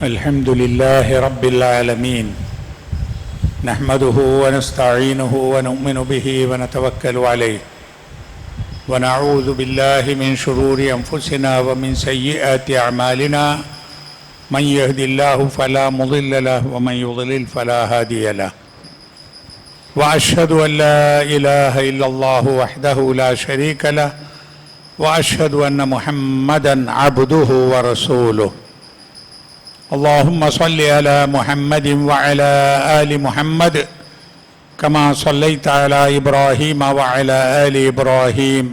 الحمد لله رب العالمين نحمده ونستعينه ونؤمن به ونتوكل عليه ونعوذ بالله من شرور أنفسنا ومن سيئات أعمالنا من يهد الله فلا مضل له ومن يضلل فلا هادي له وأشهد أن لا إله إلا الله وحده لا شريك له وأشهد أن محمدا عبده ورسوله اللهم صل على محمد وعلى آل محمد كما صليت على إبراهيم وعلى آل إبراهيم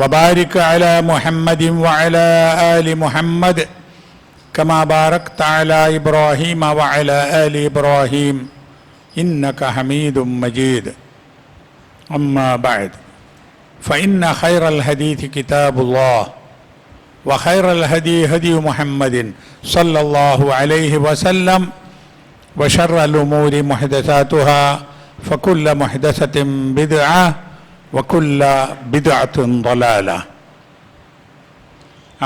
وبارك على محمد وعلى آل محمد كما باركت على إبراهيم وعلى آل إبراهيم إنك حميد مجيد أما بعد فإن خير الحديث كتاب الله وخير الهدي هدي محمد صلى الله عليه وسلم وشر الأمور محدثاتها فكل محدثة بدعة وكل بدعة ضلالة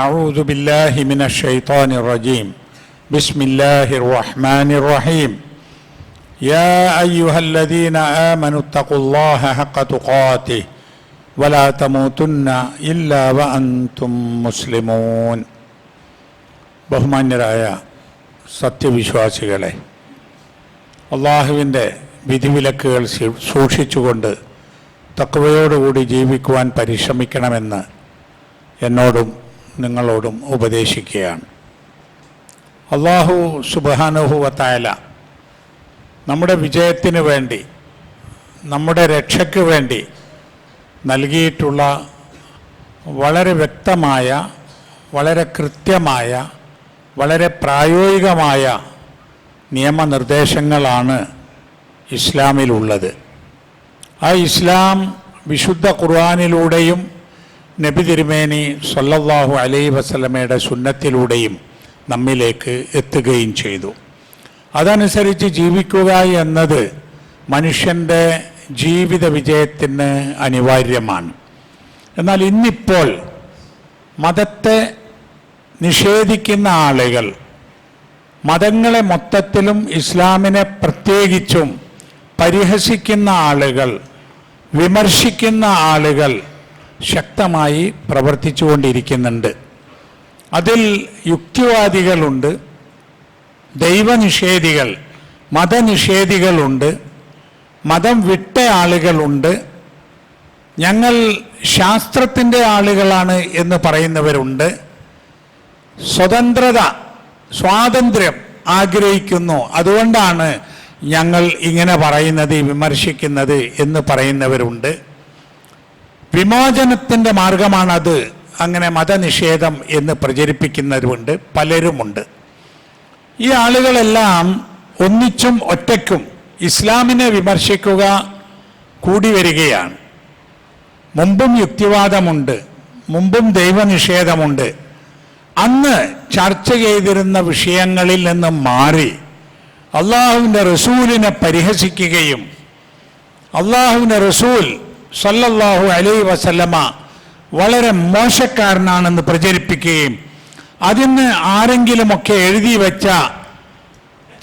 أعوذ بالله من الشيطان الرجيم بسم الله الرحمن الرحيم يا أيها الذين آمنوا اتقوا الله حق تقاته ولا تموتن إلا وأنتم مسلمون ബഹുമാന്യരായ സത്യവിശ്വാസികളെ, അള്ളാഹുവിൻ്റെ വിധിവിലക്കുകൾ സൂക്ഷിച്ചുകൊണ്ട് തഖ്വയോടുകൂടി ജീവിക്കുവാൻ പരിശ്രമിക്കണമെന്ന് എന്നോടും നിങ്ങളോടും ഉപദേശിക്കുകയാണ്. അള്ളാഹു സുബ്ഹാനഹു വ തആല നമ്മുടെ വിജയത്തിന് വേണ്ടി, നമ്മുടെ രക്ഷയ്ക്ക് വേണ്ടി നൽകിയിട്ടുള്ള വളരെ വ്യക്തമായ, വളരെ കൃത്യമായ, വളരെ പ്രായോഗികമായ നിയമനിർദ്ദേശങ്ങളാണ് ഇസ്ലാമിലുള്ളത്. ആ ഇസ്ലാം വിശുദ്ധ ഖുർആനിലൂടെയും നബി തിരുമേനി സ്വല്ലല്ലാഹു അലൈഹി വസല്ലമയുടെ സുന്നത്തിലൂടെയും നമ്മിലേക്ക് എത്തുകയും ചെയ്തു. അതനുസരിച്ച് ജീവിക്കുക എന്നത് മനുഷ്യൻ്റെ ജീവിത വിജയത്തിന് അനിവാര്യമാണ്. എന്നാൽ ഇന്നിപ്പോൾ മതത്തെ നിഷേധിക്കുന്ന ആളുകൾ, മതങ്ങളെ മൊത്തത്തിലും ഇസ്ലാമിനെ പ്രത്യേകിച്ചും പരിഹസിക്കുന്ന ആളുകൾ, വിമർശിക്കുന്ന ആളുകൾ ശക്തമായി പ്രവർത്തിച്ചുകൊണ്ടിരിക്കുന്നുണ്ട്. അതിൽ യുക്തിവാദികളുണ്ട്, ദൈവനിഷേധികൾ, മതനിഷേധികളുണ്ട്, മതം വിട്ട ആളുകളുണ്ട്, ഞങ്ങൾ ശാസ്ത്രത്തിൻ്റെ ആളുകളാണ് എന്ന് പറയുന്നവരുണ്ട്, സ്വാതന്ത്ര്യം ആഗ്രഹിക്കുന്നു, അതുകൊണ്ടാണ് ഞങ്ങൾ ഇങ്ങനെ പറയുന്നത്, വിമർശിക്കുന്നത് എന്ന് പറയുന്നവരുണ്ട്. വിമോചനത്തിൻ്റെ മാർഗമാണത്, അങ്ങനെ മതനിഷേധം എന്ന് പ്രചരിപ്പിക്കുന്നവരുണ്ട്, പലരുമുണ്ട്. ഈ ആളുകളെല്ലാം ഒന്നിച്ചും ഒറ്റയ്ക്കും ഇസ്ലാമിനെ വിമർശിക്കുക കൂടി വരികയാണ്. മുമ്പും യുക്തിവാദമുണ്ട്, മുമ്പും ദൈവനിഷേധമുണ്ട്. അന്ന് ചർച്ച ചെയ്തിരുന്ന വിഷയങ്ങളിൽ നിന്ന് മാറി അള്ളാഹുവിൻ്റെ റസൂലിനെ പരിഹസിക്കുകയും അള്ളാഹുവിൻ്റെ റസൂൽ സല്ലല്ലാഹു അലൈഹി വസല്ലമ വളരെ മോശക്കാരനാണെന്ന് പ്രചരിപ്പിക്കുകയും അതിന് ആരെങ്കിലുമൊക്കെ എഴുതി വെച്ച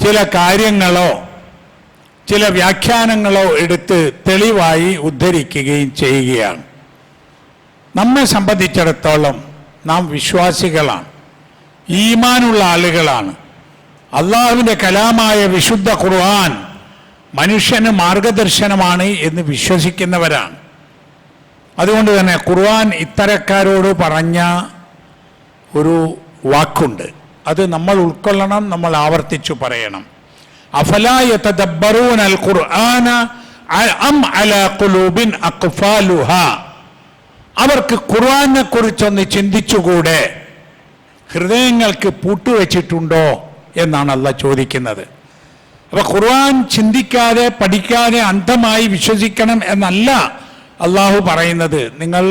ചില കാര്യങ്ങളോ ചില വ്യാഖ്യാനങ്ങളോ എടുത്ത് തെളിവായി ഉദ്ധരിക്കുകയും ചെയ്യുകയാണ്. നമ്മെ സംബന്ധിച്ചിടത്തോളം നാം വിശ്വാസികളാണ്, ഈമാനുള്ള ആളുകളാണ്. അള്ളാഹുവിൻ്റെ കലാമായ വിശുദ്ധ ഖുർആൻ മനുഷ്യന് മാർഗദർശനമാണ് എന്ന് വിശ്വസിക്കുന്നവരാണ്. അതുകൊണ്ട് തന്നെ ഖുർആൻ ഇത്തരക്കാരോട് പറഞ്ഞ ഒരു വാക്കുണ്ട്, അത് നമ്മൾ ഉൾക്കൊള്ളണം, നമ്മൾ ആവർത്തിച്ചു പറയണം. അഫലാ യതദബ്ബറൂനൽ ഖുർആന അം അലാ ഖുലൂബിൻ അഖ്ഫാലുഹാ, അവർക്ക് ഖുർആനെ കുറിച്ചൊന്ന് ചിന്തിച്ചുകൂടെ, ഹൃദയങ്ങൾക്ക് പൂട്ടുവെച്ചിട്ടുണ്ടോ എന്നാണ് അള്ളാഹ് ചോദിക്കുന്നത്. അപ്പോൾ ഖുർആൻ ചിന്തിക്കാതെ പഠിക്കാതെ അന്ധമായി വിശ്വസിക്കണം എന്നല്ല അള്ളാഹു പറയുന്നത്. നിങ്ങൾ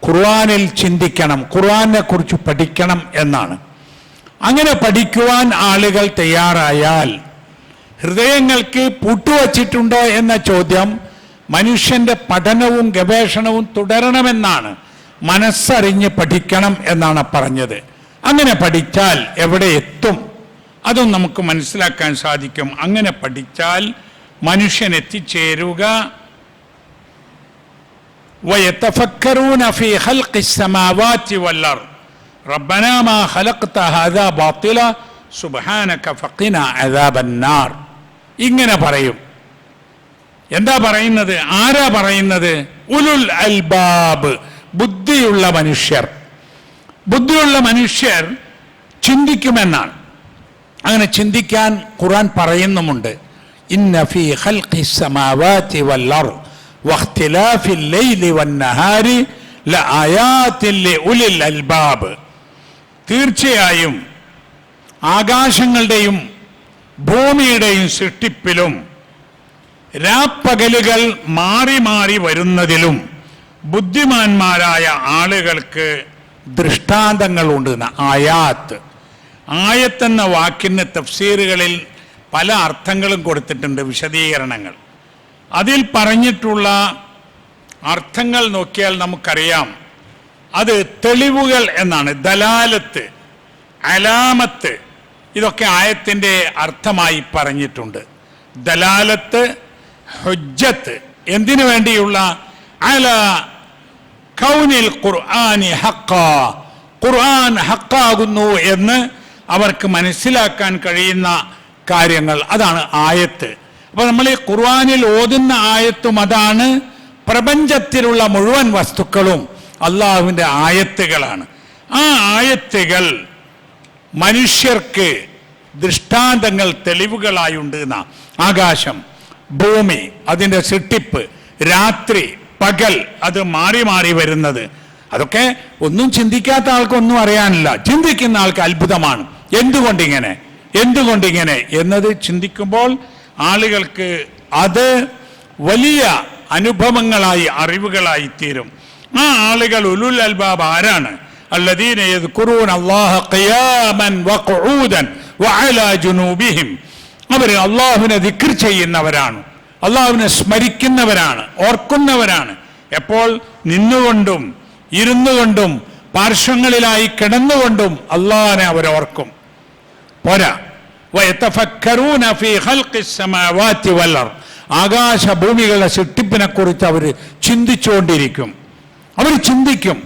ഖുർആനിൽ ചിന്തിക്കണം, ഖുർആനെ കുറിച്ച് പഠിക്കണം എന്നാണ്. അങ്ങനെ പഠിക്കുവാൻ ആളുകൾ തയ്യാറായാൽ, ഹൃദയങ്ങൾക്ക് പൂട്ടുവച്ചിട്ടുണ്ടോ എന്ന ചോദ്യം മനുഷ്യൻ്റെ പഠനവും ഗവേഷണവും തുടരണമെന്നാണ്. മനസ്സറിഞ്ഞ് പഠിക്കണം എന്നാണ് പറഞ്ഞത്. അങ്ങനെ പഠിച്ചാൽ എവിടെ എത്തും അതും നമുക്ക് മനസ്സിലാക്കാൻ സാധിക്കും. അങ്ങനെ പഠിച്ചാൽ മനുഷ്യൻ എത്തിച്ചേരുക وَيَتَفَكَّرُونَ فِي خَلْقِ السَّمَاوَاتِ وَالْأَرْضِ رَبَّنَا مَا خَلَقْتَ هَذَا بَاطِلًا سُبْحَانَكَ فَقِنَا عَذَابَ النَّارِ. ഇങ്ങനെ പറയും. എന്താ പറയുന്നത്? ആരാ പറയുന്നത്? ഉലുൽ അൽബാബ്, ബുദ്ധിയുള്ള മനുഷ്യർ. ബുദ്ധിയുള്ള മനുഷ്യർ ചിന്തിക്കുമെന്നാണ്. അങ്ങനെ ചിന്തിക്കാൻ ഖുർആൻ പറയുന്നുമുണ്ട്. ഇന്ന ഫീ ഖൽഖിസ് സമാവാതി വൽ അർദ് വഖ്തിലാഫിൽ ലൈലി വന്നഹാരി ലആയാതിൻ ലിഉലിൽ അൽബാബ്. തീർച്ചയായും ആകാശങ്ങളുടെയും ഭൂമിയുടെയും സൃഷ്ടിപ്പിലും രാപ്പകലുകൾ മാറി മാറി വരുന്നതിലും ബുദ്ധിമാന്മാരായ ആളുകൾക്ക് ദൃഷ്ടാന്തങ്ങളുണ്ട്. ആയാത്ത്, ആയത്തെന്ന വാക്കിന് തഫ്സീറുകളിൽ പല അർത്ഥങ്ങളും കൊടുത്തിട്ടുണ്ട്, വിശദീകരണങ്ങൾ. അതിൽ പറഞ്ഞിട്ടുള്ള അർത്ഥങ്ങൾ നോക്കിയാൽ നമുക്കറിയാം അത് തെളിവുകൾ എന്നാണ്. ദലാലത്ത്, അലാമത്ത്, ഇതൊക്കെ ആയത്തിൻ്റെ അർത്ഥമായി പറഞ്ഞിട്ടുണ്ട്. ദലാലത്ത്, ഹുജ്ജത്ത്, എന്തിനു വേണ്ടിയുള്ള? അല കൗനിൽ ഖുർആനി ഹഖ്ഖാ, ഖുർആൻ ഹഖാകുന്നു എന്ന് അവർക്ക് മനസ്സിലാക്കാൻ കഴിയുന്ന കാര്യങ്ങൾ, അതാണ് ആയത്ത്. അപ്പോൾ നമ്മൾ ഈ ഖുർആനിൽ ഓതുന്ന ആയത്തും അതാണ്. പ്രപഞ്ചത്തിലുള്ള മുഴുവൻ വസ്തുക്കളും അള്ളാഹുവിൻ്റെ ആയത്തുകളാണ്. ആ ആയത്തുകൾ മനുഷ്യർക്ക് ദൃഷ്ടാന്തങ്ങൾ, തെളിവുകളായുണ്ട് എന്നാ. ആകാശം, ഭൂമി, അതിൻ്റെ സൃഷ്ടിപ്പ്, രാത്രി പകൽ, അത് മാറി മാറി വരുന്നത്, അതൊക്കെ ഒന്നും ചിന്തിക്കാത്ത ആൾക്കൊന്നും അറിയാനില്ല. ചിന്തിക്കുന്ന ആൾക്ക് അത്ഭുതമാണ്. എന്തുകൊണ്ടിങ്ങനെ എന്നത് ചിന്തിക്കുമ്പോൾ ആളുകൾക്ക് അത് വലിയ അനുഭവങ്ങളായി, അറിവുകളായി തീരും. ആ ആളുകൾ ഉലുൽ അൽബാബ് ആരാണ്? അല്ലദീന യദ്കുറൂന അല്ലാഹ ഖിയാമൻ വഖുഊദൻ വഅലാ ജുനൂബിഹിം. അവർ അള്ളാഹുവിനെ ദിക്ർ ചെയ്യുന്നവരാണ്, അള്ളാഹുവിനെ സ്മരിക്കുന്നവരാണ്, ഓർക്കുന്നവരാണ്. എപ്പോൾ? നിന്നുകൊണ്ടും ഇരുന്നുകൊണ്ടും പാർശ്വങ്ങളിലായി കിടന്നുകൊണ്ടും അള്ളാഹിനെ അവർ ഓർക്കും. പോരാ, വയതഫക്കറൂന ഫീ ഖൽഖിസ് സമാവാതി വൽ അർദ്, ആകാശഭൂമികളുടെ സൃഷ്ടിപ്പിനെ കുറിച്ച് അവർ ചിന്തിച്ചുകൊണ്ടിരിക്കും. അവർ ചിന്തിക്കും.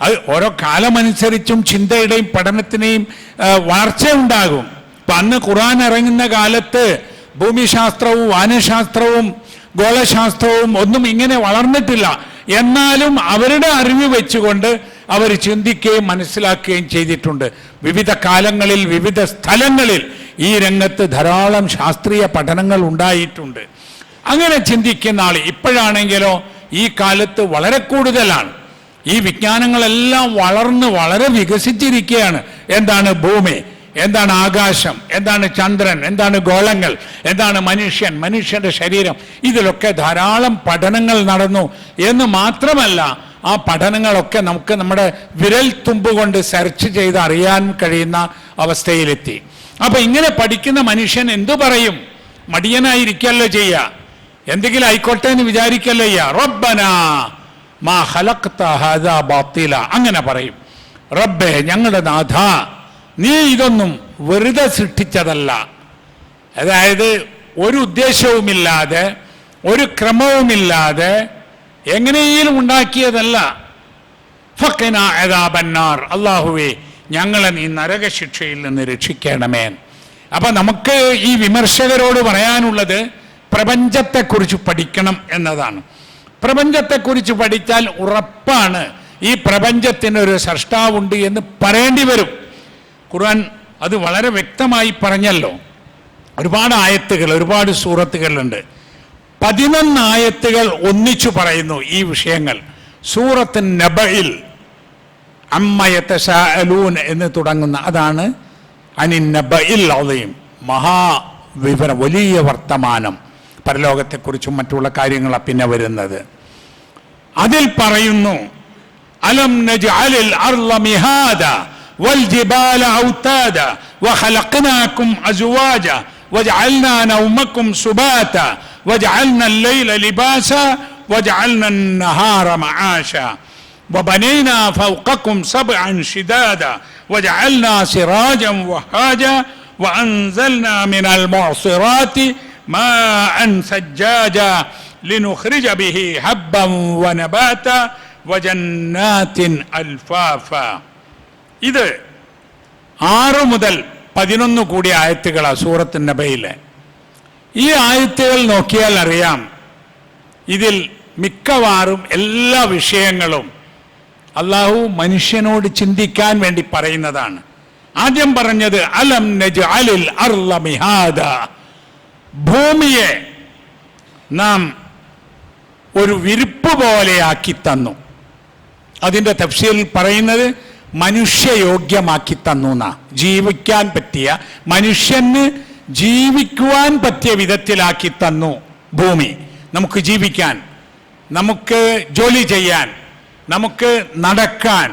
അത് ഓരോ കാലമനുസരിച്ചും ചിന്തയുടെയും പഠനത്തിനെയും വളർച്ച ഉണ്ടാകും. ഇപ്പം അന്ന് ഖുർആൻ ഇറങ്ങുന്ന കാലത്ത് ഭൂമിശാസ്ത്രവും വാനശാസ്ത്രവും ഗോളശാസ്ത്രവും ഒന്നും ഇങ്ങനെ വളർന്നിട്ടില്ല. എന്നാലും അവരുടെ അറിവ് വെച്ചുകൊണ്ട് അവർ ചിന്തിക്കുകയും മനസ്സിലാക്കുകയും ചെയ്തിട്ടുണ്ട്. വിവിധ കാലങ്ങളിൽ വിവിധ സ്ഥലങ്ങളിൽ ഈ രംഗത്ത് ധാരാളം ശാസ്ത്രീയ പഠനങ്ങൾ ഉണ്ടായിട്ടുണ്ട്. അങ്ങനെ ചിന്തിക്കുന്ന ആൾ ഇപ്പോഴാണെങ്കിലോ ഈ കാലത്ത് വളരെ കൂടുതലാണ്. ഈ വിജ്ഞാനങ്ങളെല്ലാം വളർന്ന് വളരെ വികസിച്ചിരിക്കുകയാണ്. എന്താണ് ഭൂമി, എന്താണ് ആകാശം, എന്താണ് ചന്ദ്രൻ, എന്താണ് ഗോളങ്ങൾ, എന്താണ് മനുഷ്യൻ, മനുഷ്യന്റെ ശരീരം, ഇതിലൊക്കെ ധാരാളം പഠനങ്ങൾ നടന്നു എന്ന് മാത്രമല്ല, ആ പഠനങ്ങളൊക്കെ നമുക്ക് നമ്മുടെ വിരൽ തുമ്പ് കൊണ്ട് സെർച്ച് ചെയ്ത് അറിയാൻ കഴിയുന്ന അവസ്ഥയിലെത്തി. അപ്പൊ ഇങ്ങനെ പഠിക്കുന്ന മനുഷ്യൻ എന്തു പറയും? മടിയനായിരിക്കല്ലോ ചെയ്യുക, എന്തെങ്കിലും ആയിക്കോട്ടെ എന്ന് വിചാരിക്കല്ലോ ചെയ്യുക. റബ്ബനാ മാ ഖലഖ്ത ഹാദാ ബാത്തില, അങ്ങനെ പറയും. റബ്ബേ, ഞങ്ങളുടെ നാഥ, നീ ഇതൊന്നും വെറുതെ സൃഷ്ടിച്ചതല്ല. അതായത് ഒരു ഉദ്ദേശവുമില്ലാതെ, ഒരു ക്രമവുമില്ലാതെ എങ്ങനെയും ഉണ്ടാക്കിയതല്ല. ഫഖിനാ അദാബന്നാർ, അല്ലാഹുവേ ഞങ്ങളെ നീ നരകശിക്ഷയിൽ നിന്ന് രക്ഷിക്കണമേ. അപ്പൊ നമുക്ക് ഈ വിമർശകരോട് പറയാനുള്ളത് പ്രപഞ്ചത്തെക്കുറിച്ച് പഠിക്കണം എന്നതാണ്. പ്രപഞ്ചത്തെക്കുറിച്ച് പഠിച്ചാൽ ഉറപ്പാണ് ഈ പ്രപഞ്ചത്തിനൊരു സൃഷ്ടാവുണ്ട് എന്ന് പറയേണ്ടി വരും. ഖുർആൻ അത് വളരെ വ്യക്തമായി പറഞ്ഞല്ലോ. ഒരുപാട് ആയത്തുകൾ, ഒരുപാട് സൂറത്തുകളുണ്ട്. 11 ആയത്തുകൾ ഒന്നിച്ചു പറയുന്നു ഈ വിഷയങ്ങൾ. സൂറത്ത് നബയിൽ അമ്മ യതസാഅലൂൻ എന്ന് തുടങ്ങുന്ന, അതാണ് അനിൻ നബയിൽ അദീം, മഹാവിവരം, വലിയ വർത്തമാനം, പരലോകത്തെക്കുറിച്ചും മറ്റുള്ള കാര്യങ്ങളാണ് പിന്നെ വരുന്നത്. അതിൽ പറയുന്നു, അലം നജ്അലിൽ അർള മിഹാദ والجبال أوتادا وخلقناكم أزواجا وجعلنا نومكم سباتا وجعلنا الليل لباسا وجعلنا النهار معاشا وبنينا فوقكم سبعا شدادا وجعلنا سراجا وهاجا وأنزلنا من المعصرات ماء ثجاجا لنخرج به حبا ونباتا وجنات ألفافا. ഇത് 6 മുതൽ 11 കൂടിയ ആയത്തുകളാണ് സൂറത്ത് നബയിലെ. ഈ ആയത്തുകൾ നോക്കിയാൽ അറിയാം, ഇതിൽ മിക്കവാറും എല്ലാ വിഷയങ്ങളും അള്ളാഹു മനുഷ്യനോട് ചിന്തിക്കാൻ വേണ്ടി പറയുന്നതാണ്. ആദ്യം പറഞ്ഞത് അലം നജ്അലിൽ അർള മിഹാദ, ഭൂമിയെ നാം ഒരു വിരിപ്പ് പോലെയാക്കി തന്നു. അതിൻ്റെ തഫ്സീറിൽ പറയുന്നത് മനുഷ്യയോഗ്യമാക്കി തന്നു എന്നാ. ജീവിക്കാൻ പറ്റിയ, മനുഷ്യന് ജീവിക്കുവാൻ പറ്റിയ വിധത്തിലാക്കി തന്നു ഭൂമി. നമുക്ക് ജീവിക്കാൻ, നമുക്ക് ജോലി ചെയ്യാൻ, നമുക്ക് നടക്കാൻ,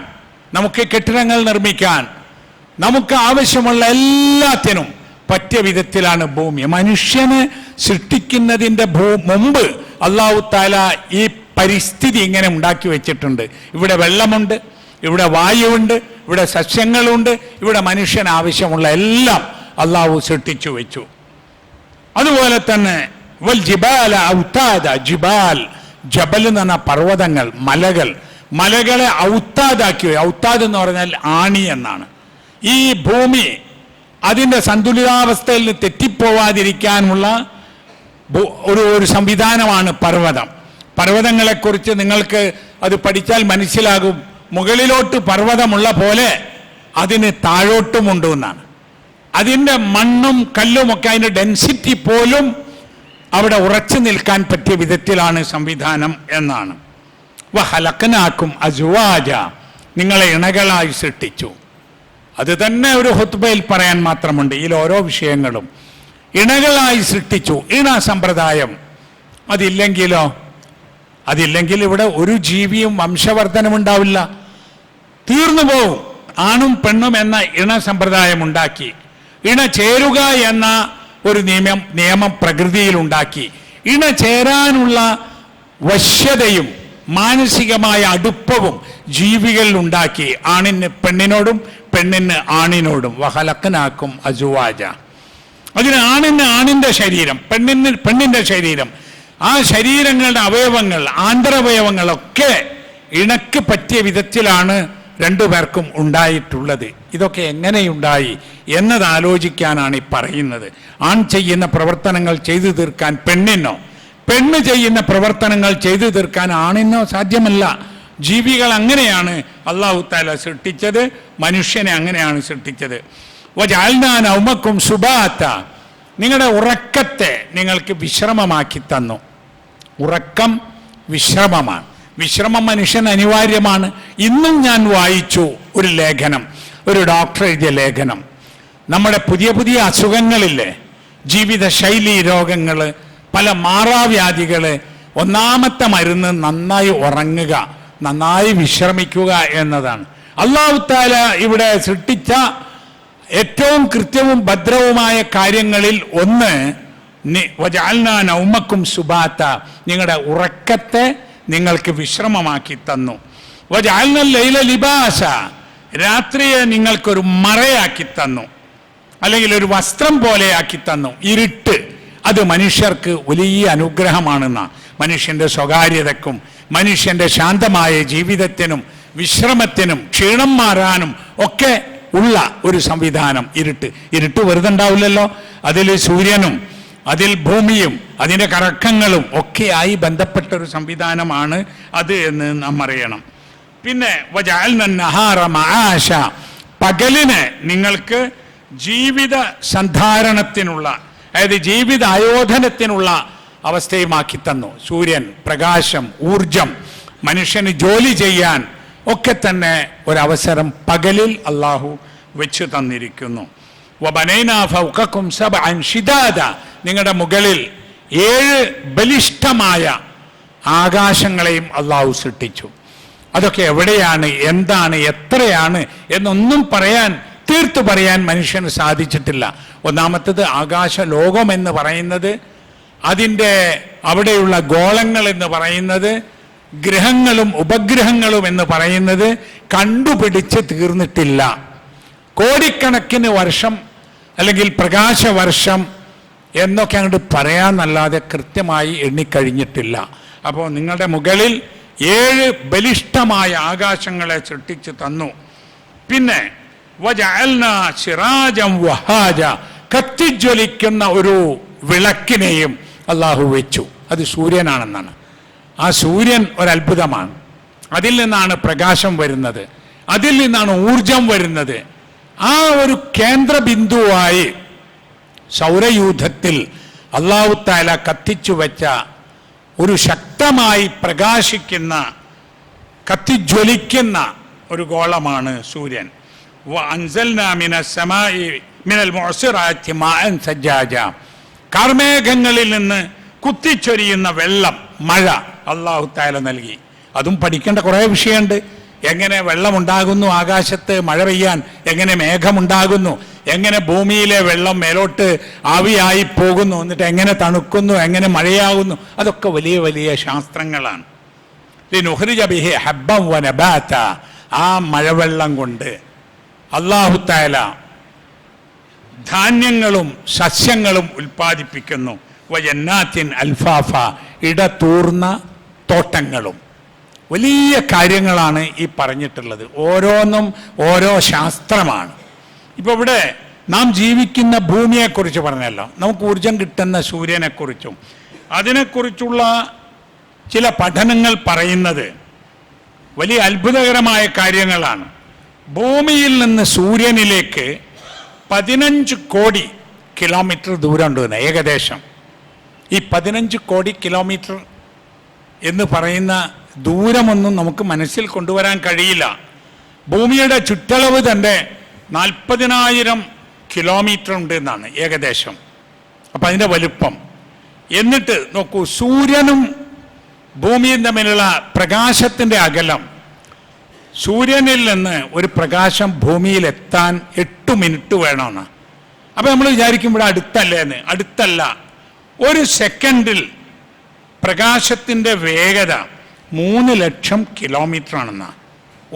നമുക്ക് കെട്ടിടങ്ങൾ നിർമ്മിക്കാൻ, നമുക്ക് ആവശ്യമുള്ള എല്ലാത്തിനും പറ്റിയ വിധത്തിലാണ് ഭൂമി. മനുഷ്യനെ സൃഷ്ടിക്കുന്നതിൻ്റെ മുമ്പ് അല്ലാഹു തആല ഈ പരിസ്ഥിതി ഇങ്ങനെ ഉണ്ടാക്കി വെച്ചിട്ടുണ്ട്. ഇവിടെ വെള്ളമുണ്ട്, ഇവിടെ വായുവുണ്ട്, ഇവിടെ സസ്യങ്ങളുണ്ട്, ഇവിടെ മനുഷ്യന് ആവശ്യമുള്ള എല്ലാം അല്ലാഹു സൃഷ്ടിച്ചു വെച്ചു. അതുപോലെ തന്നെ വൽ ജിബാല ഔതാദ, ജിബാൽ, ജബൽ എന്ന് പറഞ്ഞ പർവ്വതങ്ങൾ, മലകൾ, മലകളെ ഔത്താദാക്കി. ഔത്താദ് എന്ന് പറഞ്ഞാൽ ആണി എന്നാണ്. ഈ ഭൂമി അതിൻ്റെ സന്തുലിതാവസ്ഥയിൽ നിന്ന് തെറ്റിപ്പോവാതിരിക്കാനുള്ള ഒരു സംവിധാനമാണ് പർവ്വതം. പർവ്വതങ്ങളെക്കുറിച്ച് നിങ്ങൾക്ക് അത് പഠിച്ചാൽ മനസ്സിലാകും. മുകളിലോട്ട് പർവ്വതമുള്ള പോലെ അതിന് താഴോട്ടുമുണ്ട് എന്നാണ്. അതിൻ്റെ മണ്ണും കല്ലുമൊക്കെ, അതിൻ്റെ ഡെൻസിറ്റി പോലും അവിടെ ഉറച്ചു നിൽക്കാൻ പറ്റിയ വിധത്തിലാണ് സംവിധാനം എന്നാണ്. വഹലഖനാക്കും അസ്വാജ, നിങ്ങളെ ഇണകളായി സൃഷ്ടിച്ചു. അത് തന്നെ ഒരു ഹുത്ബയിൽ പറയാൻ മാത്രമുണ്ട്. ഇതിൽ ഓരോ വിഷയങ്ങളും ഇണകളായി സൃഷ്ടിച്ചു. ഇണ സമ്പ്രദായം അതില്ലെങ്കിൽ ഇവിടെ ഒരു ജീവിയും വംശവർദ്ധനം ഉണ്ടാവില്ല, തീർന്നു പോവും. ആണും പെണ്ണും എന്ന ഇണ സമ്പ്രദായം ഉണ്ടാക്കി. ഇണ ചേരുക എന്ന ഒരു നിയമം പ്രകൃതിയിൽ ഉണ്ടാക്കി. ഇണ ചേരാനുള്ള വശ്യതയും മാനസികമായ അടുപ്പവും ജീവികളിൽ ഉണ്ടാക്കി. ആണിന് പെണ്ണിനോടും പെണ്ണിന് ആണിനോടും. വഹലഖനാക്കും അസ്വാജ, അതിന് ആണിന് ആണിൻ്റെ ശരീരം, പെണ്ണിന് പെണ്ണിൻ്റെ ശരീരം. ആ ശരീരങ്ങളുടെ അവയവങ്ങൾ, ആന്തരവയവങ്ങളൊക്കെ ഇണക്ക് പറ്റിയ വിധത്തിലാണ് രണ്ടുപേർക്കും ഉണ്ടായിട്ടുള്ളത്. ഇതൊക്കെ എങ്ങനെയുണ്ടായി എന്നത് ആലോചിക്കാനാണ് ഈ പറയുന്നത്. ആൺ ചെയ്യുന്ന പ്രവർത്തനങ്ങൾ ചെയ്തു തീർക്കാൻ പെണ്ണിനോ, പെണ്ണ് ചെയ്യുന്ന പ്രവർത്തനങ്ങൾ ചെയ്തു തീർക്കാൻ ആണിനോ സാധ്യമല്ല. ജീവികൾ അങ്ങനെയാണ് അല്ലാഹു തആല സൃഷ്ടിച്ചത്, മനുഷ്യനെ അങ്ങനെയാണ് സൃഷ്ടിച്ചത്. വജഅൽനാ നൗമക്കും സുബാത, നിങ്ങളുടെ ഉറക്കത്തെ നിങ്ങൾക്ക് വിശ്രമമാക്കി തന്നു. ഉറക്കം വിശ്രമമാണ്. വിശ്രമം മനുഷ്യന് അനിവാര്യമാണ്. ഇന്നും ഞാൻ വായിച്ചു ഒരു ലേഖനം, ഒരു ഡോക്ടർ എഴുതിയ ലേഖനം. നമ്മുടെ പുതിയ പുതിയ അസുഖങ്ങളില്ലേ, ജീവിതശൈലി രോഗങ്ങൾ, പല മാറാവ്യാധികൾ, ഒന്നാമത്തെ മരുന്ന് നന്നായി ഉറങ്ങുക, നന്നായി വിശ്രമിക്കുക എന്നതാണ്. അല്ലാഹു തആല ഇവിടെ സൃഷ്ടിച്ച ഏറ്റവും കൃത്യവും ഭദ്രവുമായ കാര്യങ്ങളിൽ ഒന്ന് വജഅൽനാ നൗമക്കും സുബാത, നിങ്ങളുടെ ഉറക്കത്തെ നിങ്ങൾക്ക് വിശ്രമമാക്കി തന്നു. വജഅൽനാ ലൈല ലിബാസ, രാത്രിയെ നിങ്ങൾക്കൊരു മറയാക്കി തന്നു, അല്ലെങ്കിൽ ഒരു വസ്ത്രം പോലെയാക്കി തന്നു. ഇരുട്ട് അത് മനുഷ്യർക്ക് വലിയ അനുഗ്രഹമാണെന്നാണ്. മനുഷ്യൻ്റെ സ്വകാര്യതക്കും മനുഷ്യൻ്റെ ശാന്തമായ ജീവിതത്തിനും വിശ്രമത്തിനും ക്ഷീണം മാറാനും ഒക്കെ ഉള്ള ഒരു സംവിധാനം ഇരുട്ട് വെറുതെ ഉണ്ടാവില്ലല്ലോ. അതിൽ സൂര്യനും അതിൽ ഭൂമിയും അതിൻ്റെ കറക്കങ്ങളും ഒക്കെയായി ബന്ധപ്പെട്ട ഒരു സംവിധാനമാണ് അത് എന്ന് നാം അറിയണം. പിന്നെ വജഅൽനാ നഹാറ മആശ, പകലിനെ നിങ്ങൾക്ക് ജീവിത സന്ധാരണത്തിനുള്ള, അതായത് ജീവിത ആയോധനത്തിനുള്ള അവസ്ഥയുമാക്കി തന്നു. സൂര്യൻ, പ്രകാശം, ഊർജം, മനുഷ്യന് ജോലി ചെയ്യാൻ ഒക്കെ തന്നെ ഒരവസരം പകലിൽ അള്ളാഹു വെച്ചു തന്നിരിക്കുന്നു. വബനൈനാ ഫൗഖക്കും സബ്അൻ ശിദാദ, നിങ്ങളുടെ മുകളിൽ 7 ബലിഷ്ഠമായ ആകാശങ്ങളെയും അള്ളാഹു സൃഷ്ടിച്ചു. അതൊക്കെ എവിടെയാണ്, എന്താണ്, എത്രയാണ് എന്നൊന്നും തീർത്തു പറയാൻ മനുഷ്യന് സാധിച്ചിട്ടില്ല. ഒന്നാമത്തത് ആകാശ ലോകം എന്ന് പറയുന്നത്, അതിൻ്റെ അവിടെയുള്ള ഗോളങ്ങൾ എന്ന് പറയുന്നത്, ഗ്രഹങ്ങളും ഉപഗ്രഹങ്ങളും എന്ന് പറയുന്നത് കണ്ടുപിടിച്ച് തീർന്നിട്ടില്ല. കോടിക്കണക്കിന് വർഷം അല്ലെങ്കിൽ പ്രകാശവർഷം എന്നൊക്കെ അങ്ങോട്ട് പറയാന്നല്ലാതെ കൃത്യമായി എണ്ണിക്കഴിഞ്ഞിട്ടില്ല. അപ്പോൾ നിങ്ങളുടെ മുകളിൽ 7 ബലിഷ്ഠമായ ആകാശങ്ങളെ സൃഷ്ടിച്ചു തന്നു. പിന്നെ വജഅൽനാ സിറാജൻ വഹാജ, കത്തിജ്വലിക്കുന്ന ഒരു വിളക്കിനെയും അള്ളാഹു വെച്ചു. അത് സൂര്യനാണെന്നാണ്. ആ സൂര്യൻ ഒരത്ഭുതമാണ്. അതിൽ നിന്നാണ് പ്രകാശം വരുന്നത്, അതിൽ നിന്നാണ് ഊർജം വരുന്നത്. ആ ഒരു കേന്ദ്രബിന്ദുവായി സൗരയൂഥത്തിൽ അല്ലാഹു തആല കത്തിച്ചു വെച്ച ഒരു ശക്തമായി പ്രകാശിക്കുന്ന കത്തിജ്വലിക്കുന്ന ഒരു ഗോളമാണ് സൂര്യൻ. വഅൻസൽനാ മിനസ് സമാഇ മിനൽ മുഅ്സിറാത്തി മാഅൻ സജ്ജാജ, കാർമേഘങ്ങളിൽ നിന്ന് കുത്തിച്ചൊരിയുന്ന വെള്ളം, മഴ അല്ലാഹു തആല നൽകി. അതും പഠിക്കേണ്ട കുറേ വിഷയമുണ്ട്. എങ്ങനെ വെള്ളമുണ്ടാകുന്നു ആകാശത്ത് മഴ പെയ്യാൻ, എങ്ങനെ മേഘമുണ്ടാകുന്നു, എങ്ങനെ ഭൂമിയിലെ വെള്ളം മേലോട്ട് ആവിയായി പോകുന്നു, എന്നിട്ട് എങ്ങനെ തണുക്കുന്നു, എങ്ങനെ മഴയാകുന്നു, അതൊക്കെ വലിയ വലിയ ശാസ്ത്രങ്ങളാണ്. ലിനുഖ്രിജ ബിഹി ഹബ്ബൻ വനബാത, ആ മഴവെള്ളം കൊണ്ട് അല്ലാഹു തആല ധാന്യങ്ങളും സസ്യങ്ങളും ഉൽപ്പാദിപ്പിക്കുന്നു. വജന്നാത്തിൻ അൽഫാഫ, ഇടതൂർന്ന തോട്ടങ്ങളും. വലിയ കാര്യങ്ങളാണ് ഈ പറഞ്ഞിട്ടുള്ളത്. ഓരോന്നും ഓരോ ശാസ്ത്രമാണ്. ഇപ്പോൾ ഇവിടെ നാം ജീവിക്കുന്ന ഭൂമിയെക്കുറിച്ച് പറഞ്ഞല്ലോ, നമുക്ക് ഊർജം കിട്ടുന്ന സൂര്യനെക്കുറിച്ചും അതിനെക്കുറിച്ചുള്ള ചില പഠനങ്ങൾ പറയുന്നത് വലിയ അത്ഭുതകരമായ കാര്യങ്ങളാണ്. ഭൂമിയിൽ നിന്ന് സൂര്യനിലേക്ക് 15 കോടി കിലോമീറ്റർ ദൂരമുണ്ട് ഏകദേശം. ഈ 15 കോടി കിലോമീറ്റർ എന്ന് പറയുന്ന ദൂരമൊന്നും നമുക്ക് മനസ്സിൽ കൊണ്ടുവരാൻ കഴിയില്ല. ഭൂമിയുടെ ചുറ്റളവ് തന്നെ 40,000 കിലോമീറ്റർ ഉണ്ട് എന്നാണ് ഏകദേശം. അപ്പം അതിൻ്റെ വലുപ്പം. എന്നിട്ട് നോക്കൂ, സൂര്യനും ഭൂമിയും തമ്മിലുള്ള പ്രകാശത്തിൻ്റെ അകലം, സൂര്യനിൽ നിന്ന് ഒരു പ്രകാശം ഭൂമിയിൽ എത്താൻ 8 മിനിറ്റ് വേണമെന്ന്. അപ്പം നമ്മൾ വിചാരിക്കും ഇവിടെ അടുത്തല്ലേ എന്ന്. അടുത്തല്ല. ഒരു സെക്കൻഡിൽ പ്രകാശത്തിൻ്റെ വേഗത 3 ലക്ഷം കിലോമീറ്റർ ആണെന്നാ.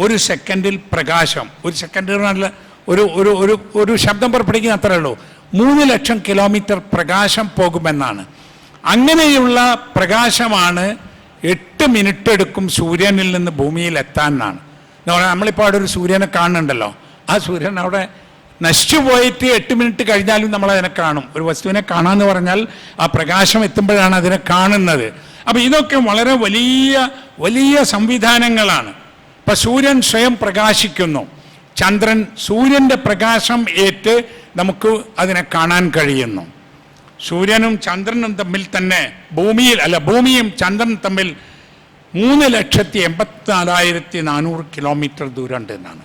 ഒരു സെക്കൻഡിൽ പ്രകാശം, ഒരു സെക്കൻഡ് ഒരു ഒരു ഒരു ഒരു ശബ്ദം പുറപ്പെടുവിക്കുന്ന അത്രേ ഉള്ളൂ. 3 ലക്ഷം കിലോമീറ്റർ പ്രകാശം പോകുമെന്നാണ്. അങ്ങനെയുള്ള പ്രകാശമാണ് 8 മിനിറ്റ് എടുക്കും സൂര്യനിൽ നിന്ന് ഭൂമിയിൽ എത്താൻ എന്നാണ്. നമ്മളിപ്പോൾ അവിടെ ഒരു സൂര്യനെ കാണുന്നുണ്ടല്ലോ, ആ സൂര്യൻ അവിടെ നശിച്ചു പോയിട്ട് 8 മിനിറ്റ് കഴിഞ്ഞാലും നമ്മളതിനെ കാണും. ഒരു വസ്തുവിനെ കാണാമെന്ന് പറഞ്ഞാൽ ആ പ്രകാശം എത്തുമ്പോഴാണ് അതിനെ കാണുന്നത്. അപ്പം ഇതൊക്കെ വളരെ വലിയ വലിയ സംവിധാനങ്ങളാണ്. ഇപ്പം സൂര്യൻ സ്വയം പ്രകാശിക്കുന്നു, ചന്ദ്രൻ സൂര്യൻ്റെ പ്രകാശം ഏറ്റ് നമുക്ക് അതിനെ കാണാൻ കഴിയുന്നു. സൂര്യനും ചന്ദ്രനും തമ്മിൽ തന്നെ ഭൂമിയും ചന്ദ്രനും തമ്മിൽ 3,84,400 കിലോമീറ്റർ ദൂരമുണ്ട് എന്നാണ്.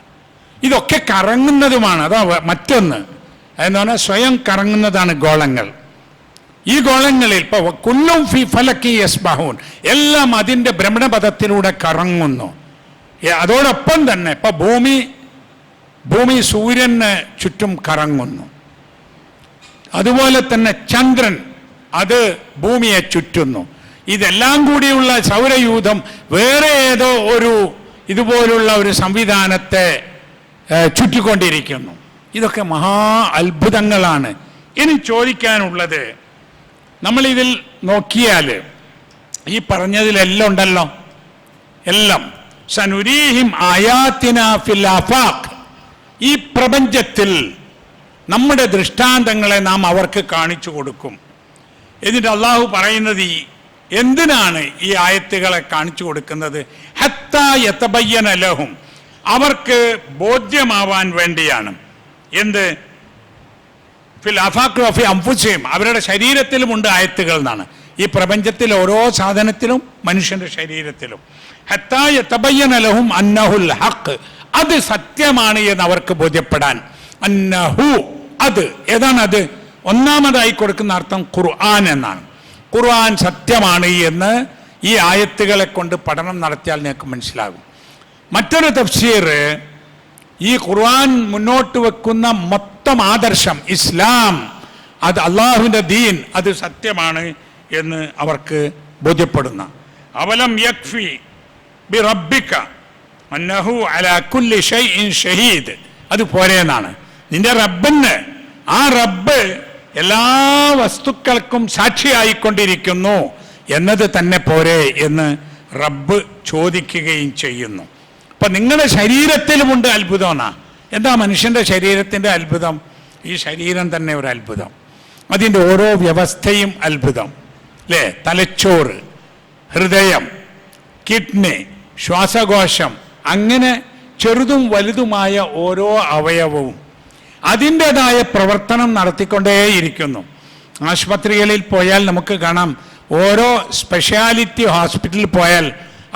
ഇതൊക്കെ കറങ്ങുന്നതുമാണ്. അതാ മറ്റൊന്ന് എന്ന് പറഞ്ഞാൽ സ്വയം കറങ്ങുന്നതാണ് ഗോളങ്ങൾ. ഈ ഗോളങ്ങളിൽ ഇപ്പോൾ കുല്ലും ഫി ഫലക്കി യസ്ബഹൂൻ, എല്ലാം അതിൻ്റെ ഭ്രമണപഥത്തിലൂടെ കറങ്ങുന്നു. അതോടൊപ്പം തന്നെ ഇപ്പം ഭൂമി സൂര്യന് ചുറ്റും കറങ്ങുന്നു. അതുപോലെ തന്നെ ചന്ദ്രൻ അത് ഭൂമിയെ ചുറ്റുന്നു. ഇതെല്ലാം കൂടിയുള്ള സൗരയൂഥം വേറെ ഏതോ ഒരു ഇതുപോലുള്ള ഒരു സംവിധാനത്തെ ചുറ്റിക്കൊണ്ടിരിക്കുന്നു. ഇതൊക്കെ മഹാ അത്ഭുതങ്ങളാണ്. ഇനി ചോദിക്കാനുള്ളത്, നമ്മളിതിൽ നോക്കിയാൽ ഈ പറഞ്ഞതിലെല്ലാം ഉണ്ടല്ലോ, എല്ലാം സനുരീഹിം ആയാത്തിനാ ഫിൽ ആഫാഖ്, ഈ പ്രപഞ്ചത്തിൽ നമ്മുടെ ദൃഷ്ടാന്തങ്ങളെ നാം അവർക്ക് കാണിച്ചു കൊടുക്കും. എന്നിട്ട് അള്ളാഹു പറയുന്നത് എന്തിനാണ് ഈ ആയത്തുകളെ കാണിച്ചു കൊടുക്കുന്നത്? ഹത്താ യതബയ്യന ലഹും, അവർക്ക് ബോധ്യമാവാൻ വേണ്ടിയാണ്. എന്ത്? ഫിൽ ആഫാഖി വഫി അൻഫുസിഹിം, അവരുടെ ശരീരത്തിലുമുണ്ട് ആയത്തുകൾ എന്നാണ്. ഈ പ്രപഞ്ചത്തിൽ ഓരോ സാധനത്തിലും മനുഷ്യന്റെ ശരീരത്തിലും. ഹത്താ യതബയ്യന ലഹും അന്നഹുൽ ഹഖ്, അത് സത്യമാണ് എന്ന് അവർക്ക് ബോധ്യപ്പെടാൻ. അന്നഹു, അത് ഏതാണ്? അത് ഒന്നാമതായി കൊടുക്കുന്ന അർത്ഥം ഖുർആൻ എന്നാണ്. ഖുർആൻ സത്യമാണ് എന്ന് ഈ ആയത്തുകളെ കൊണ്ട് പഠനം നടത്തിയാൽ നിങ്ങൾക്ക് മനസ്സിലാകും. മറ്റൊരു തഫ്സീർ, ഈ ഖുർആൻ മുന്നോട്ട് വെക്കുന്ന മൊത്തം ആദർശം, ഇസ്ലാം, അത് അള്ളാഹുവിൻ്റെ ദീൻ, അത് സത്യമാണ് എന്ന് അവർക്ക് ബോധ്യപ്പെടുന്ന. അവലം യക്ഫി ബി റബ്ബിക അന്നഹു അലാ കുല്ലി ഷൈഇൻ ഷഹീദ്, അത് പോരെ എന്നാണ്. നിന്റെ റബ്ബിന് ആ റബ്ബ് എല്ലാ വസ്തുക്കൾക്കും സാക്ഷിയായിക്കൊണ്ടിരിക്കുന്നു എന്നത് തന്നെ പോരെ എന്ന് റബ്ബ് ചോദിക്കുകയും ചെയ്യുന്നു. അപ്പൊ നിങ്ങളുടെ ശരീരത്തിലുമുണ്ട് അത്ഭുതം എന്നാ. എന്താ മനുഷ്യന്റെ ശരീരത്തിന്റെ അത്ഭുതം? ഈ ശരീരം തന്നെ ഒരു അത്ഭുതം, അതിൻ്റെ ഓരോ വ്യവസ്ഥയും അത്ഭുതം അല്ലേ? തലച്ചോറ്, ഹൃദയം, കിഡ്നി, ശ്വാസകോശം, അങ്ങനെ ചെറുതും വലുതുമായ ഓരോ അവയവവും അതിൻ്റെതായ പ്രവർത്തനം നടത്തിക്കൊണ്ടേയിരിക്കുന്നു. ആശുപത്രികളിൽ പോയാൽ നമുക്ക് കാണാം, ഓരോ സ്പെഷ്യാലിറ്റി ഹോസ്പിറ്റലിൽ പോയാൽ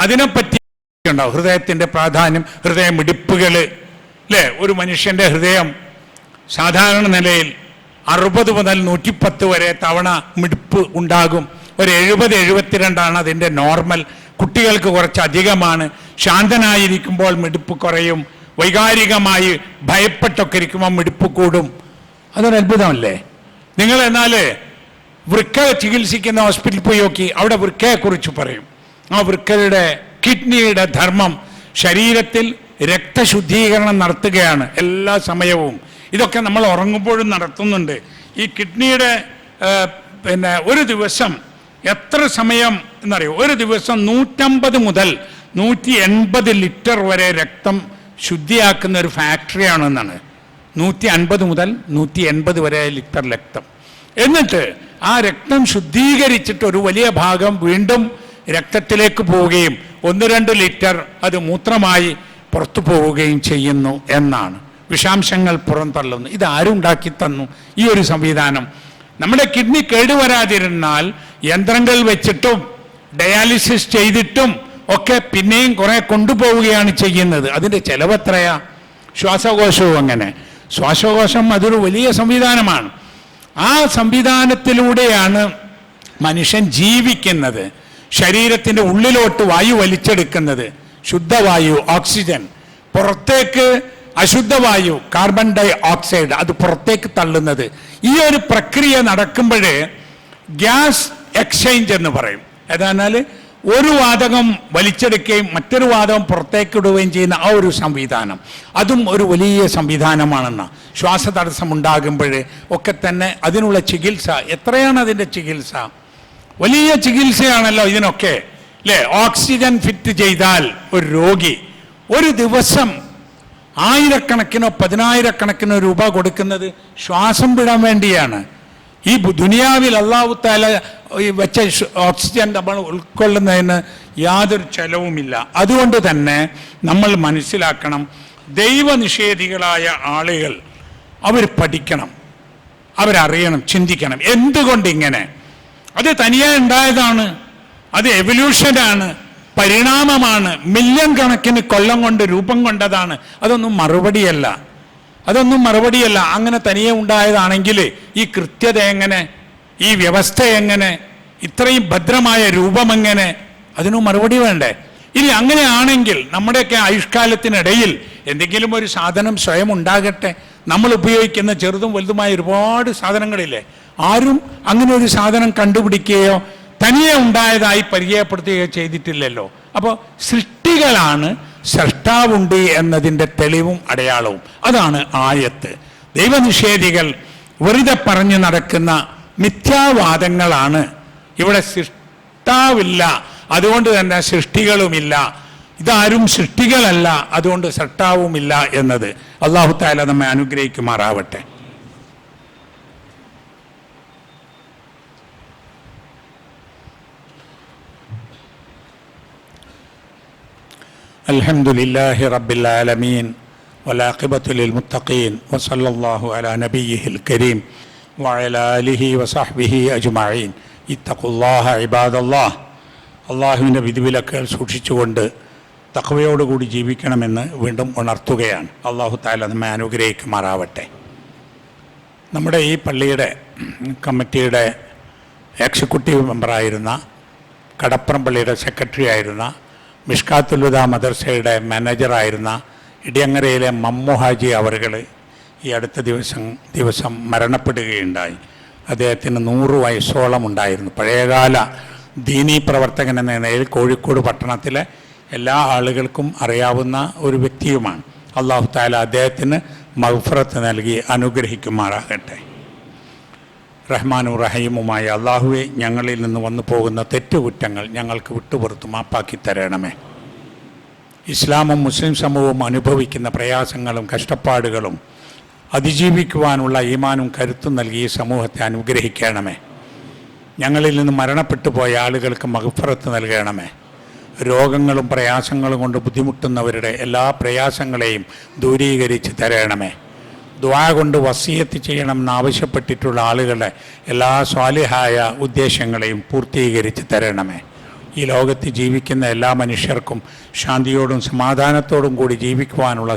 അതിനെപ്പറ്റി ഉണ്ടാവും. ഹൃദയത്തിൻ്റെ പ്രാധാന്യം, ഹൃദയമിടിപ്പുകൾ അല്ലേ? ഒരു മനുഷ്യൻ്റെ ഹൃദയം സാധാരണ നിലയിൽ 60 മുതൽ 110 വരെ തവണ മിടിപ്പ് ഉണ്ടാകും. ഒരു 70-72 അതിൻ്റെ നോർമൽ. കുട്ടികൾക്ക് കുറച്ച് അധികമാണ്. ശാന്തനായിരിക്കുമ്പോൾ മിടിപ്പ് കുറയും. വൈകാരികമായി ഭയപ്പെട്ടൊക്കെ ഇരിക്കുമ്പോൾ മിടിപ്പ് കൂടും. അതൊരു അത്ഭുതമല്ലേ? നിങ്ങൾ എന്നാൽ വൃക്ക ചികിത്സിക്കുന്ന ഹോസ്പിറ്റലിൽ പോയി നോക്കി, അവിടെ വൃക്കയെക്കുറിച്ച് പറയും. ആ വൃക്കയുടെ, കിഡ്നിയുടെ ധർമ്മം ശരീരത്തിൽ രക്തശുദ്ധീകരണം നടത്തുകയാണ് എല്ലാ സമയവും. ഇതൊക്കെ നമ്മൾ ഉറങ്ങുമ്പോഴും നടത്തുന്നുണ്ട്. ഈ കിഡ്നിയുടെ ഒരു ദിവസം എത്ര സമയം എന്നറിയോ? ഒരു ദിവസം 150 മുതൽ 180 ലിറ്റർ വരെ രക്തം ശുദ്ധിയാക്കുന്ന ഒരു ഫാക്ടറിയാണെന്നാണ്. 150 മുതൽ 180 വരെ ലിറ്റർ രക്തം. എന്നിട്ട് ആ രക്തം ശുദ്ധീകരിച്ചിട്ട് ഒരു വലിയ ഭാഗം വീണ്ടും രക്തത്തിലേക്ക് പോവുകയും 1-2 ലിറ്റർ അത് മൂത്രമായി പുറത്തു പോവുകയും ചെയ്യുന്നു എന്നാണ്. വിഷാംശങ്ങൾ പുറന്തള്ളുന്നു. ഇത് ആരുണ്ടാക്കി തന്നു ഈ ഒരു സംവിധാനം? നമ്മുടെ കിഡ്നി കേടുവരാതിരുന്നാൽ യന്ത്രങ്ങൾ വെച്ചിട്ടും ഡയാലിസിസ് ചെയ്തിട്ടും ഒക്കെ പിന്നെയും കുറെ കൊണ്ടുപോവുകയാണ് ചെയ്യുന്നത്. അതിൻ്റെ ചെലവ് എത്രയാ? ശ്വാസകോശവും അങ്ങനെ. ശ്വാസകോശം അതൊരു വലിയ സംവിധാനമാണ്. ആ സംവിധാനത്തിലൂടെയാണ് മനുഷ്യൻ ജീവിക്കുന്നത്. ശരീരത്തിൻ്റെ ഉള്ളിലോട്ട് വായു വലിച്ചെടുക്കുന്നത്, ശുദ്ധവായു ഓക്സിജൻ, പുറത്തേക്ക് അശുദ്ധവായു കാർബൺ ഡൈ ഓക്സൈഡ് അത് പുറത്തേക്ക് തള്ളുന്നത്. ഈ ഒരു പ്രക്രിയ നടക്കുമ്പോഴേ ഗ്യാസ് എക്സ്ചേഞ്ച് എന്ന് പറയും. ഏതാനാൽ ഒരു വാതകം വലിച്ചെടുക്കുകയും മറ്റൊരു വാതകം പുറത്തേക്ക് ഇടുകയും ചെയ്യുന്ന ആ ഒരു സംവിധാനം, അതും ഒരു വലിയ സംവിധാനമാണെന്ന. ശ്വാസതടസ്സം ഉണ്ടാകുമ്പോൾ ഒക്കെ തന്നെ അതിനുള്ള ചികിത്സ എത്രയാണ്? അതിൻ്റെ ചികിത്സ വലിയ ചികിത്സയാണല്ലോ ഇതിനൊക്കെ അല്ലേ? ഓക്സിജൻ ഫിറ്റ് ചെയ്താൽ ഒരു രോഗി ഒരു ദിവസം 1000-കണക്കിനോ 10,000-കണക്കിനോ രൂപ കൊടുക്കുന്നത് ശ്വാസം വിടാൻ വേണ്ടിയാണ്. ഈ ദുനിയാവിൽ അല്ലാഹു തആല വെച്ച ഓക്സിജൻ നമ്മൾ ഉൾക്കൊള്ളുന്നതിന് യാതൊരു ചെലവുമില്ല. അതുകൊണ്ട് തന്നെ നമ്മൾ മനസ്സിലാക്കണം, ദൈവനിഷേധികളായ ആളുകൾ അവർ പഠിക്കണം, അവരറിയണം, ചിന്തിക്കണം. എന്തുകൊണ്ടിങ്ങനെ? അത് തനിയെ ഉണ്ടായതാണ്, അത് എവല്യൂഷനാണ്, പരിണാമമാണ്, മില്യൺ കണക്കിന് കൊല്ലം കൊണ്ട് രൂപം കൊണ്ടതാണ്. അതൊന്നും മറുപടിയല്ല, അതൊന്നും മറുപടിയല്ല. അങ്ങനെ തനിയെ ഉണ്ടായതാണെങ്കിൽ ഈ കൃത്യത എങ്ങനെ, ഈ വ്യവസ്ഥ എങ്ങനെ, ഇത്രയും ഭദ്രമായ രൂപം എങ്ങനെ? അതിനും മറുപടി വേണ്ടേ? ഇനി അങ്ങനെയാണെങ്കിൽ നമ്മുടെയൊക്കെ ആയുഷ്കാലത്തിനിടയിൽ എന്തെങ്കിലും ഒരു സാധനം സ്വയം ഉണ്ടാകട്ടെ. നമ്മൾ ഉപയോഗിക്കുന്ന ചെറുതും വലുതുമായ ഒരുപാട് സാധനങ്ങളില്ലേ? ആരും അങ്ങനെ ഒരു സാധനം കണ്ടുപിടിക്കുകയോ തനിയെ ഉണ്ടായതായി പരിചയപ്പെടുത്തുകയോ ചെയ്തിട്ടില്ലല്ലോ. അപ്പോൾ സൃഷ്ടികളാണ്, സൃഷ്ടാവുണ്ട് എന്നതിൻ്റെ തെളിവും അടയാളവും. അതാണ് ആയത്ത്. ദൈവനിഷേധികൾ വെറുതെ പറഞ്ഞു നടക്കുന്ന മിഥ്യാവാദങ്ങളാണ്. ഇവിടെ സൃഷ്ടാവില്ല, അതുകൊണ്ട് തന്നെ സൃഷ്ടികളുമില്ല. ഇതാരും സൃഷ്ടികളല്ല, അതുകൊണ്ട് സൃഷ്ടാവുമില്ല എന്നത്. അല്ലാഹു തആല നമ്മെ അനുഗ്രഹിക്കുമാറാവട്ടെ. അൽഹംദുലില്ലാഹി റബ്ബിൽ ആലമീൻ വലാഖിബത്തു ലിൽ മുത്തഖീൻ വസല്ലല്ലാഹു അലാ നബിയ്യിഹിൽ കരീം വഅലാ ആലിഹി വസഹ്ബിഹി അജ്മഈൻ. ഇത്തഖുല്ലാഹ ഇബാദല്ലാഹ്. അള്ളാഹുവിൻ്റെ വിധിവിലക്കുകൾ സൂക്ഷിച്ചുകൊണ്ട് തഖ്വയോടുകൂടി ജീവിക്കണമെന്ന് വീണ്ടും ഉണർത്തുകയാണ്. അല്ലാഹു തആല നമ്മെ അനുഗ്രഹിക്കുമാറാവട്ടെ. നമ്മുടെ ഈ പള്ളിയുടെ കമ്മിറ്റിയുടെ എക്സിക്യൂട്ടീവ് മെമ്പറായിരുന്ന, കടപ്പുറം പള്ളിയുടെ സെക്രട്ടറി ആയിരുന്ന, മിഷ്കാത്തുൽ ഹുദ മദർസയുടെ മാനേജറായിരുന്ന ഇടിയങ്ങരയിലെ മമ്മു ഹാജി അവറുകൾ ഈ അടുത്ത ദിവസം മരണപ്പെടുകയുണ്ടായി. അദ്ദേഹത്തിന് 100 വയസ്സോളം ഉണ്ടായിരുന്നു. പഴയകാല ദീനീ പ്രവർത്തകൻ എന്ന നിലയിൽ കോഴിക്കോട് പട്ടണത്തിലെ എല്ലാ ആളുകൾക്കും അറിയാവുന്ന ഒരു വ്യക്തിയുമാണ്. അല്ലാഹു തആല അദ്ദേഹത്തിന് മഗ്ഫിറത്ത് നൽകി അനുഗ്രഹിക്കുമാറാകട്ടെ. റഹ്മാനും റഹീമുമായ അള്ളാഹുവെ, ഞങ്ങളിൽ നിന്ന് വന്നു പോകുന്ന തെറ്റുകുറ്റങ്ങൾ ഞങ്ങൾക്ക് വിട്ടുപുറത്ത് മാപ്പാക്കി തരണമേ. ഇസ്ലാമും മുസ്ലിം സമൂഹവും അനുഭവിക്കുന്ന പ്രയാസങ്ങളും കഷ്ടപ്പാടുകളും അതിജീവിക്കുവാനുള്ള ഈമാനും കരുത്തും നൽകി ഈ സമൂഹത്തെ അനുഗ്രഹിക്കണമേ. ഞങ്ങളിൽ നിന്ന് മരണപ്പെട്ടു പോയ ആളുകൾക്ക് മഗ്ഫിറത്ത് നൽകണമേ. രോഗങ്ങളും പ്രയാസങ്ങളും കൊണ്ട് ബുദ്ധിമുട്ടുന്നവരുടെ എല്ലാ പ്രയാസങ്ങളെയും ദൂരീകരിച്ച് തരണമേ. ദുആ കൊണ്ട് വസിയത്ത് ചെയ്യണമെന്ന് ആവശ്യപ്പെട്ടിട്ടുള്ള ആളുകളുടെ എല്ലാ സ്വാലിഹായ ഉദ്ദേശങ്ങളെയും പൂർത്തീകരിച്ച് തരണമേ. ഈ ലോകത്ത് ജീവിക്കുന്ന എല്ലാ മനുഷ്യർക്കും ശാന്തിയോടും സമാധാനത്തോടും കൂടി ജീവിക്കുവാനുള്ള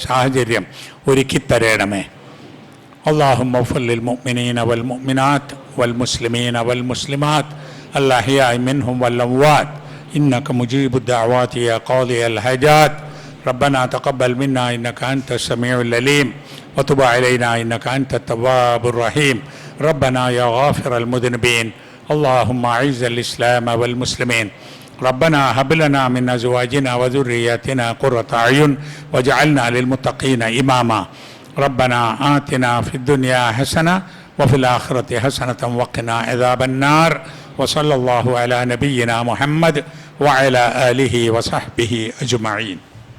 സാഹചര്യം ഒരുക്കിത്തരണമേ. അല്ലാഹുമ്മ ഗ്ഫിർ ലിൽ മുഅ്മിനീന വൽ മുഅ്മിനാത്ത് വൽ മുസ്ലിമീന വൽ മുസ്ലിമാത്ത് അൽ അഹ്യാഇ മിൻഹും വൽ അംവാത്ത് ഇന്നക മുജീബു ദഅവാതി യാ ഖാദിയൽ ഹജാത്ത്. ربنا تقبل منا إنك أنت السميع العليم وتب علينا إنك أنت التواب الرحيم. ربنا يا غافر المذنبين اللهم أعز الإسلام والمسلمين. ربنا هب لنا من أزواجنا وذرياتنا قرة أعين واجعلنا للمتقين إماما. ربنا آتنا في الدنيا حسنة وفي الآخرة حسنة وقنا عذاب النار. وصلى الله على نبينا محمد وعلى آله وصحبه أجمعين.